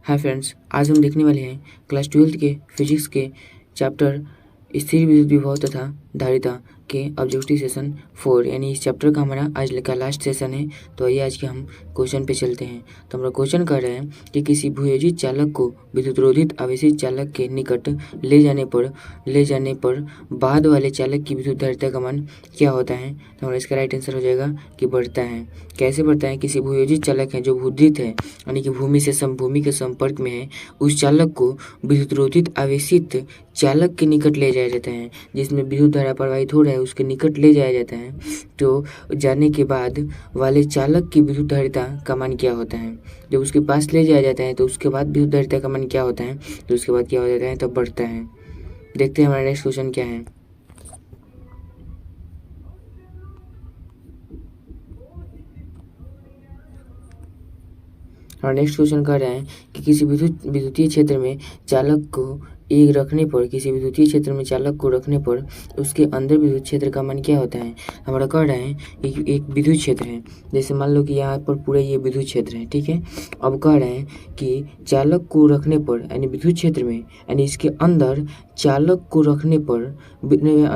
Hi friends, आज हम देखने वाले हैं क्लास 12th के फिजिक्स के चैप्टर स्थिर विद्युत विभव तथा धारिता के ऑब्जेक्टिव सेशन 4 यानी इस चैप्टर का हमारा आज का लास्ट सेशन है। तो आइए आज के हम क्वेश्चन पे चलते हैं। तो हमारा क्वेश्चन कर रहे हैं कि किसी भूयोजित चालक को विद्युत रोधित आवेशित चालक के निकट ले जाने पर बाद वाले चालक की विद्युत धारिता का मान क्या होता है। तो हमारा इसका राइट आंसर हो जाएगा कि बढ़ता है। कैसे बढ़ता है? किसी भूयोजित चालक है जो भूधित है यानी कि भूमि के संपर्क में है, उस चालक को विद्युत रोधित आवेशित चालक के निकट ले जाया जाता है, जिसमें विद्युत धारा प्रवाहित हो रहा है उसके निकट ले जाया जाता है। तो जाने के बाद वाले चालक की विद्युत धारिता का मान क्या होता है। जब उसके पास ले जाया जाता है तो उसके बाद विद्युत धारिता का मान क्या होता है, तो उसके बाद क्या हो जाता है, तो बढ़ता है। देखते हैं हमारा नेक्स्ट क्वेश्चन क्या है। और नेक्स्ट क्वेश्चन कह रहे हैं कि किसी विद्युतीय क्षेत्र में चालक को किसी विद्युतीय क्षेत्र में चालक को रखने पर उसके अंदर विद्युत क्षेत्र का मान क्या होता है। हमारा कह रहे हैं कि एक विद्युत क्षेत्र है, जैसे मान लो कि यहाँ पर पूरा ये विद्युत क्षेत्र है, ठीक है। अब कह रहे हैं कि चालक को रखने पर यानी विद्युत क्षेत्र में यानी इसके अंदर चालक को रखने पर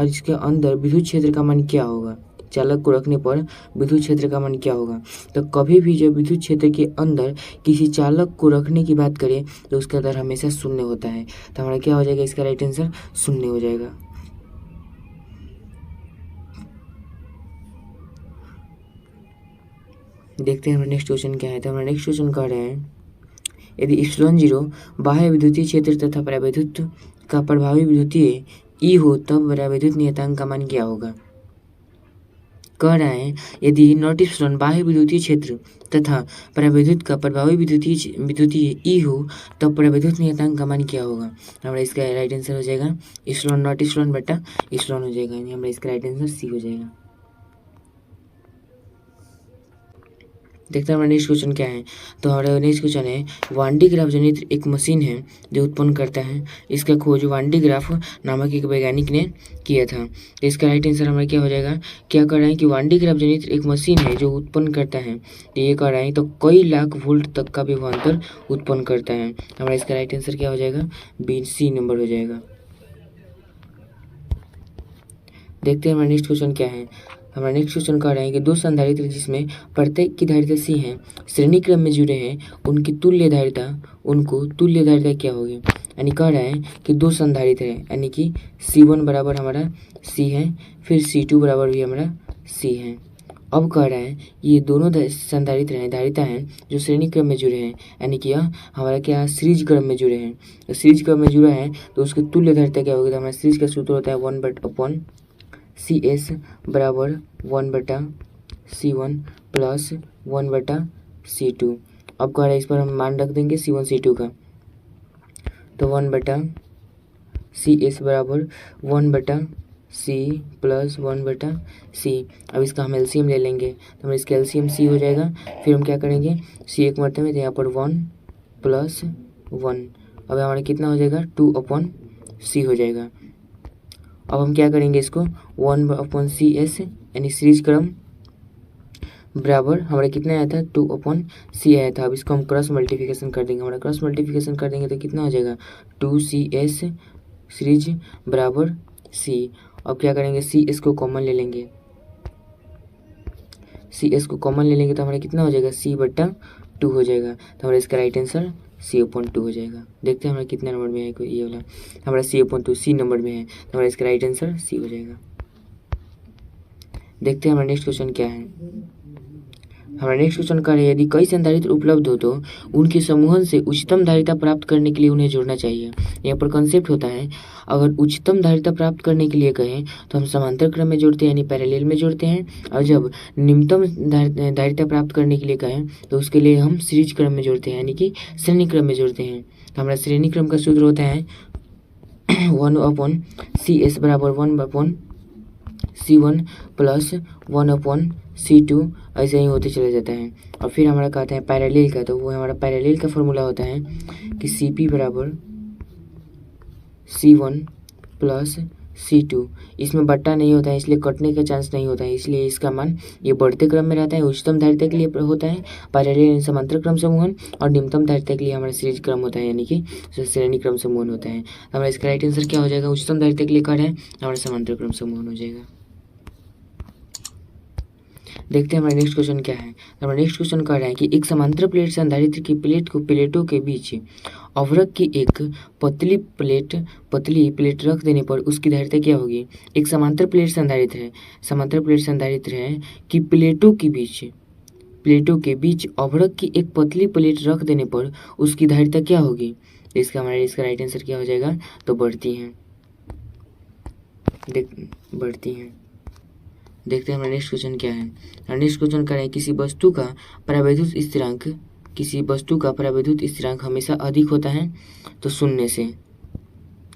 इसके अंदर विद्युत क्षेत्र का मान क्या होगा। चालक को रखने पर विद्युत क्षेत्र का मान क्या होगा। तो कभी भी जब विद्युत क्षेत्र के अंदर किसी चालक को रखने की बात करें तो उसका दर हमेशा शून्य होता है। तो हमारा क्या हो जाएगा, इसका राइट आंसर शून्य हो जाएगा। देखते हैं हमारा नेक्स्ट क्वेश्चन क्या है। तो हमारा नेक्स्ट क्वेश्चन कह रहे हैं यदि ε0 बाह्य विद्युतीय क्षेत्र तथा परावैद्युत का प्रभावी विद्युतीय ई हो तब परावैद्युत नियतांक का मान क्या होगा। कह रहा है यदि नॉट एप्सिलॉन बाह्य विद्युतीय क्षेत्र तथा परावैद्युत का प्रभावी विद्युतीय ई हो तब परावैद्युत नियतांक का मान क्या होगा। हमारा इसका राइट आंसर हो जाएगा एप्सिलॉन नॉट एप्सिलॉन बटा एप्सिलॉन हो जाएगा, यानी हमारा इसका राइट आंसर सी हो जाएगा। देखते हैं हमारा नेक्स्ट क्वेश्चन क्या है। तो हमारा नेक्स्ट क्वेश्चन है वान डी ग्राफ जनित्र एक मशीन है जो उत्पन्न करता है। इसका खोज वान डी ग्राफ नामक एक वैज्ञानिक ने किया था। तो इसका राइट आंसर हमारा क्या हो जाएगा। क्या कर रहे हैं कि वान डी ग्राफ जनित्र एक मशीन है जो उत्पन्न करता है। तो ये कर रहे हैं तो कई लाख वोल्ट तक का विभवांतर उत्पन्न करता है। हमारा इसका राइट आंसर क्या हो जाएगा, बी सी नंबर हो जाएगा। देखते हैं हमारा नेक्स्ट क्वेश्चन क्या है। हमारा नेक्स्ट क्वेश्चन कह रहे हैं कि दो संधारित्र जिसमें प्रत्येक की धारिता सी है श्रेणी क्रम में जुड़े हैं उनको तुल्य धारिता क्या होगी। यानी कह रहे हैं कि दो संधारित्र है यानी कि C1 बराबर हमारा C है, फिर C2 बराबर भी हमारा C है। अब कह रहे हैं ये दोनों संधारित्र हैं, धारिता हैं जो श्रेणी क्रम में जुड़े हैं, यानी कि यह हमारा क्या सीरीज क्रम में जुड़े हैं। तो सीरीज क्रम में जुड़ा है तो उसकी तुल्य धारिता क्या होगी। तो हमारा सीरीज का सूत्र होता है 1/अपॉन CS बराबर 1/C1 प्लस 1/C2। अब कह रहा है इस पर हम मान रख देंगे C1 C2 का, तो 1/CS बराबर 1/C प्लस 1/C। अब इसका हम एलसीएम ले लेंगे तो हमारा इसका एलसीएम C हो जाएगा। फिर हम क्या करेंगे, C एक मरते में तो यहाँ पर 1 + 1, अब हमारा कितना हो जाएगा 2/C हो जाएगा। अब हम क्या करेंगे इसको 1/CS यानी सीरीज क्रम बराबर हमारा कितना आया था 2/C आया था। अब इसको हम क्रॉस मल्टीप्लिकेशन कर देंगे। हमारा क्रॉस मल्टीप्लिकेशन कर देंगे तो कितना हो जाएगा 2CS सीरीज बराबर C। अब क्या करेंगे CS को कॉमन ले लेंगे, CS को कॉमन ले लेंगे तो हमारा कितना हो जाएगा C/2 हो जाएगा। तो हमारा इसका राइट आंसर C/2 हो जाएगा। देखते हैं हमारा कितने नंबर में है, कोई ये वाला हमारा C/2 C नंबर में है, तो हमारा इसका राइट आंसर C हो जाएगा। देखते हैं हमारा नेक्स्ट क्वेश्चन क्या है। हमारा नेक्स्ट क्वेश्चन का है यदि कई संधारित्र उपलब्ध हो तो उनके समूहन से उच्चतम धारिता प्राप्त करने के लिए उन्हें जोड़ना चाहिए। यहाँ पर कंसेप्ट होता है अगर उच्चतम धारिता प्राप्त करने के लिए कहें तो हम समांतर क्रम में जोड़ते हैं यानी पैरेलल में जोड़ते हैं, और जब निम्नतम धारिता प्राप्त करने के लिए कहें तो उसके लिए हम सीरीज क्रम में जोड़ते हैं यानी कि श्रेणी क्रम में जोड़ते हैं। तो हमारा श्रेणी क्रम का सूत्र होता है 1/CS बराबर 1/C1 प्लस 1/C2, ऐसे ही होते चले जाता है। और फिर हमारा कहते हैं पैरेलल का, तो वो हमारा पैरेलल का फॉर्मूला होता है कि CP बराबर C1 प्लस C2। इसमें बट्टा नहीं होता है इसलिए कटने का चांस नहीं होता है, इसलिए इसका मान ये बढ़ते क्रम में रहता है। उच्चतम धारिता के लिए होता है पैरेलल समांतर क्रम समूहन, और निम्नतम धारिता के लिए हमारा सीरीज क्रम होता है यानी कि श्रेणी क्रम समूहन होता है। हमारा इसका राइट आंसर क्या हो जाएगा? उच्चतम धारिता के लिए कट है, हमारा समांतर क्रम समूहन हो जाएगा। देखते हैं हमारा नेक्स्ट क्वेश्चन क्या है। हमारा नेक्स्ट क्वेश्चन कह रहा है कि एक समांतर प्लेट संधारित्र की प्लेटों के बीच अवरक की एक पतली प्लेट रख देने पर उसकी धारिता क्या होगी? एक समांतर प्लेट संधारित्र है कि प्लेटों के बीच अवरक की एक पतली प्लेट रख देने पर उसकी धारिता क्या होगी? इसका राइट आंसर क्या हो जाएगा? तो बढ़ती हैं। देखते हैं हमारा नेक्स्ट क्वेश्चन क्या है। नेक्स्ट क्वेश्चन कह रहे हैं किसी वस्तु का परावैद्युत स्थिरांक हमेशा अधिक होता है तो 0 से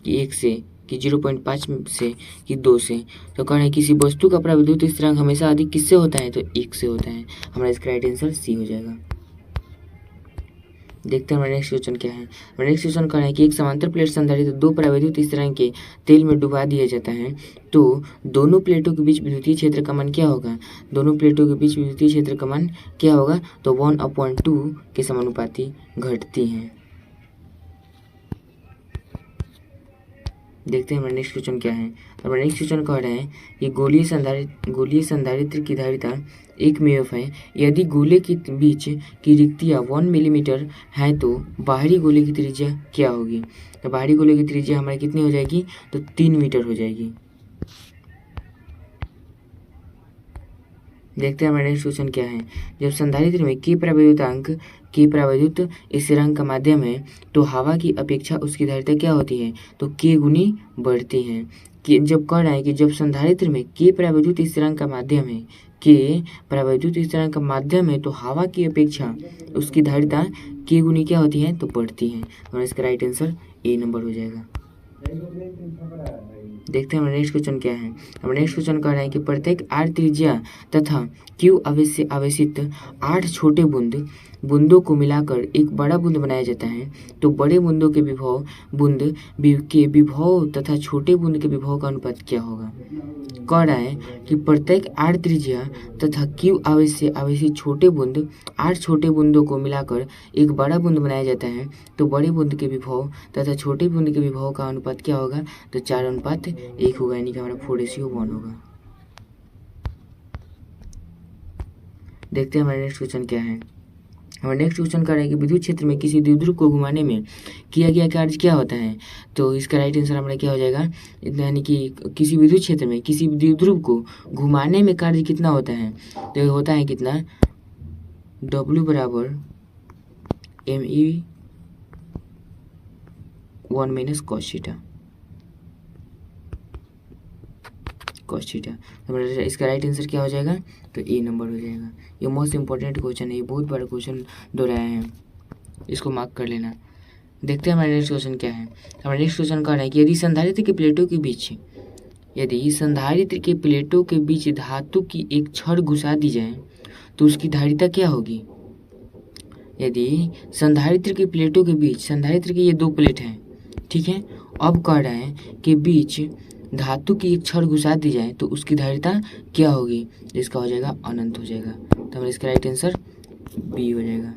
कि 1 से कि 0.5 से कि 2 से। तो कह रहे हैं किसी वस्तु का परावैद्युत स्थिरांक हमेशा अधिक किससे होता है? तो 1 से होता है। हमारा इसका राइट आंसर सी हो जाएगा। देखते हैं हमारा नेक्स्ट क्वेश्चन क्या है। हमारा नेक्स्ट क्वेश्चन कह रहा है कि एक समांतर प्लेट संधारित्र 2 परावैद्युत स्थिरांक के तेल में डुबा दिया जाता है तो दोनों प्लेटों के बीच विद्युतीय क्षेत्र का मान क्या होगा? तो 1/2 के समानुपाती घटती हैं। देखते हैं हमारा नेक्स्ट क्वेश्चन क्या है। हमारा नेक्स्ट क्वेश्चन कह रहा है कि गोलीय संधारित्र की धारिता 1 म्यूएफ है। यदि गोले के बीच की रिक्तियाँ 1 मिलीमीटर है तो बाहरी गोले की त्रिज्या क्या होगी? तो बाहरी गोले की त्रिज्या हमारी कितनी हो जाएगी? तो 3 मीटर हो जाएगी। देखते हैं हमारा नेक्स्ट क्वेश्चन क्या है। जब संधारित्र में के प्रावैद्युत स्थिरांक का माध्यम है तो हवा की अपेक्षा उसकी धारिता क्या होती है? तो के गुनी बढ़ती है। कि जब कह रहा है कि जब संधारित्र में के प्रावैद्युत स्थिरांक का माध्यम है तो हवा की अपेक्षा उसकी धारिता के गुनी क्या होती है? तो बढ़ती है। और इसका राइट आंसर ए नंबर हो जाएगा। देखते हैं हमारा नेक्स्ट क्वेश्चन क्या है। हमारा नेक्स्ट क्वेश्चन कह रहा है कि प्रत्येक आर त्रिज्या तथा क्यू आवेशित 8 छोटे बूंदों को मिलाकर एक बड़ा बूंद बनाया जाता है तो बड़े बूंदों के विभव तथा छोटे बूंद के विभव का अनुपात क्या होगा? कह रहा है कि प्रत्येक आर त्रिज्या तथा क्यू आवेशित 8 छोटे बूंदों को मिलाकर एक बड़ा बूंद बनाया जाता है तो बड़े बूंद के विभव तथा छोटे बूंद के विभव का अनुपात क्या होगा? तो 4:1 होगा, यानी कि हमारा 4:1 होगा। देखते हैं हमारा नेक्स्ट क्वेश्चन क्या है। हमारा नेक्स्ट क्वेश्चन कर रहा है कि विद्युत क्षेत्र में किसी द्विध्रुव को घुमाने में किया गया कार्य क्या होता है? तो इसका राइट आंसर हमारा क्या हो जाएगा? यानी कि किसी विद्युत क्षेत्र में किसी द्विध्रुव को घुमाने में कार्य कितना होता है? तो ये होता है कितना? W बराबर ME 1 - cos थीटा। हमारा इसका राइट आंसर क्या हो जाएगा? तो ए नंबर हो जाएगा। ये मोस्ट इंपॉर्टेंट क्वेश्चन है, ये बहुत बड़ा क्वेश्चन दोहराया है, इसको मार्क कर लेना। देखते हैं हमारा नेक्स्ट क्वेश्चन क्या है। हमारा नेक्स्ट क्वेश्चन कह रहा है कि यदि संधारित्र के प्लेटों के बीच धातु की एक छड़ घुसा दी जाए तो उसकी धारिता क्या होगी? यदि संधारित्र के प्लेटों के बीच, संधारित्र के ये 2 प्लेट हैं, ठीक है, अब कह रहा है कि बीच धातु की एक छड़ घुसा दी जाए तो उसकी धारिता क्या होगी? इसका हो जाएगा अनंत हो जाएगा। तो हमारा इसका राइट आंसर बी हो जाएगा।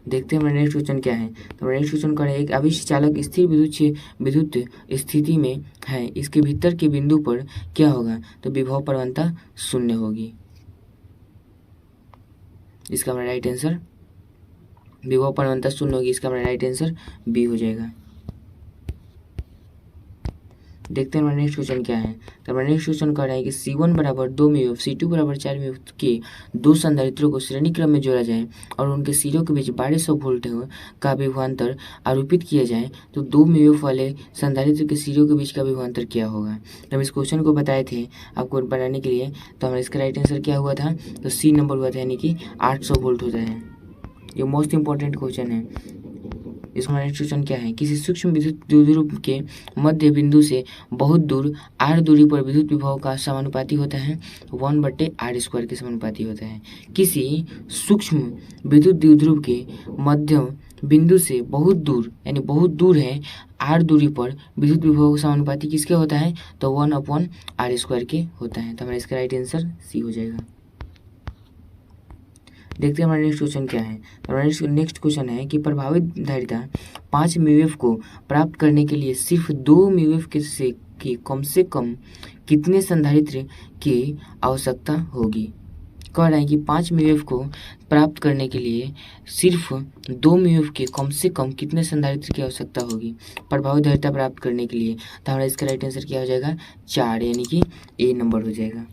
देखते हैं हमारा नेक्स्ट क्वेश्चन क्या है। तो हमारा नेक्स्ट क्वेश्चन क्या है, एक आवेश चालक स्थिर विद्युत स्थिति में है, इसके भीतर के बिंदु पर क्या होगा? तो विभव प्रवणता 0 होगी। इसका हमारा राइट आंसर विभव प्रवणता 0 होगी। इसका हमारा राइट आंसर बी हो जाएगा। देखते हैं हमारा नेक्स्ट क्वेश्चन क्या है। तो हमारा नेक्स्ट क्वेश्चन कह रहा है कि C1 बराबर 2 म्यू C2 बराबर 4 म्यू के 2 संधारित्रों को श्रेणी क्रम में जोड़ा जाए और उनके सिरों के बीच 1200 वोल्ट का विभवांतर आरोपित किया जाए तो 2 म्यू वाले संधारित्र के सिरों के बीच का विभवांतर क्या होगा? हम इस क्वेश्चन को बताए थे आपको बनाने के लिए, तो हमारा इसका राइट आंसर क्या हुआ था? तो सी नंबर हुआ था, यानी कि 800 वोल्ट होता है। ये मोस्ट इंपॉर्टेंट क्वेश्चन है। इसका नेक्स्ट क्वेश्चन क्या है, किसी सूक्ष्म विद्युत द्विध्रुव के मध्य बिंदु से बहुत दूर r दूरी पर विद्युत विभव का समानुपाती होता है 1/r² के समानुपाती होता है। किसी सूक्ष्म विद्युत द्विध्रुव के मध्य बिंदु से बहुत दूर यानी बहुत दूर है r दूरी पर विद्युत विभव का समानुपाती किसके होता है, तो 1/r² के होता है। तो हमारा इसका राइट आंसर सी हो जाएगा। देखते हैं हमारा नेक्स्ट क्वेश्चन क्या है। तो हमारा नेक्स्ट क्वेश्चन है कि प्रभावित धारिता 5 म्यूएफ को प्राप्त करने के लिए सिर्फ 2 म्यूएफ की कम से कम कितने संधारित्र की आवश्यकता होगी। कह रहा है कि 5 म्यूएफ को प्राप्त करने के लिए सिर्फ 2 म्यूएफ के कम से कम कितने संधारित्र की आवश्यकता होगी प्रभावित धारिता प्राप्त करने के लिए। तो हमारा इसका राइट आंसर क्या हो जाएगा, 4, यानी कि ए नंबर हो जाएगा।